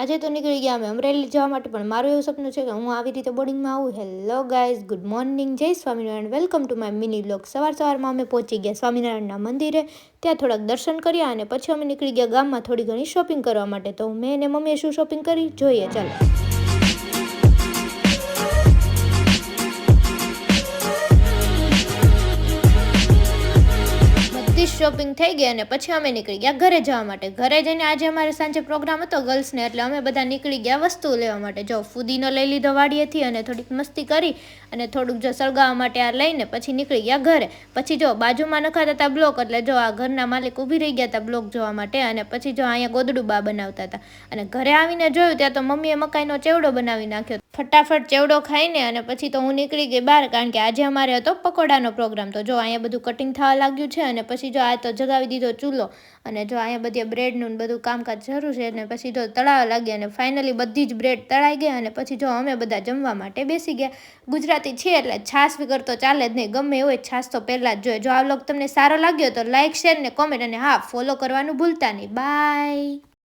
આજે તો નીકળી ગયા અમે અમરેલી જવા માટે, પણ મારું એવું સપનું છે કે હું આવી રીતે બોર્ડિંગમાં આવું. હેલો ગાઈઝ, ગુડ મોર્નિંગ, જય Swaminarayan, welcome to my mini blog. સવારમાં અમે પહોંચી ગયા સ્વામિનારાયણના મંદિરે. ત્યાં થોડાક દર્શન કર્યા અને પછી અમે નીકળી ગયા ગામમાં થોડી ઘણી શોપિંગ કરવા માટે. તો મેં અને મમ્મીએ શું શોપિંગ કરી જોઈએ, ચાલો. શોપિંગ થઈ ગઈ અને પછી અમે નીકળી ગયા ઘરે જવા માટે. ઘરે જઈને આજે અમારે સાંજે પ્રોગ્રામ હતો ગર્લ્સને, એટલે અમે બધા નીકળી ગયા વસ્તુઓ લેવા માટે. જો ફુદીનો લઈ લીધો વાડીએથી અને થોડીક મસ્તી કરી અને થોડુંક જો સળગાવવા માટે આ લઈને પછી નીકળી ગયા ઘરે. પછી જો બાજુમાં નખાતા હતા બ્લોક, એટલે જો આ ઘરના માલિક ઊભી રહી ગયા હતા બ્લોક જોવા માટે. અને પછી જો અહીંયા ગોદડું બા બનાવતા હતા અને ઘરે આવીને જોયું ત્યાં તો મમ્મીએ મકાઈનો ચેવડો બનાવી નાખ્યો. ફટાફટ ચેવડો ખાઈને અને પછી તો હું નીકળી ગઈ બહાર, કારણ કે આજે અમારે હતો પકોડાનો પ્રોગ્રામ. તો જો અહીંયા બધું કટિંગ થવા લાગ્યું છે અને પછી જો આ તો જગાવી દીધો ચૂલો અને જો અહીંયા બધી બ્રેડનું બધું કામકાજ શરૂ છે. અને પછી જો તળાવવા લાગ્યા અને ફાઇનલી બધી જ બ્રેડ તળાઈ ગયા અને પછી જો અમે બધા જમવા માટે બેસી ગયા. ગુજરાતી છે એટલે છાશ વગર તો ચાલે જ નહીં, ગમે હોય છાશ તો પહેલાં જ જોઈએ. જો આ વ્લોગ તમને સારો લાગ્યો તો લાઇક, શેર ને કોમેન્ટ, અને હા, ફોલો કરવાનું ભૂલતા નહીં. બાય.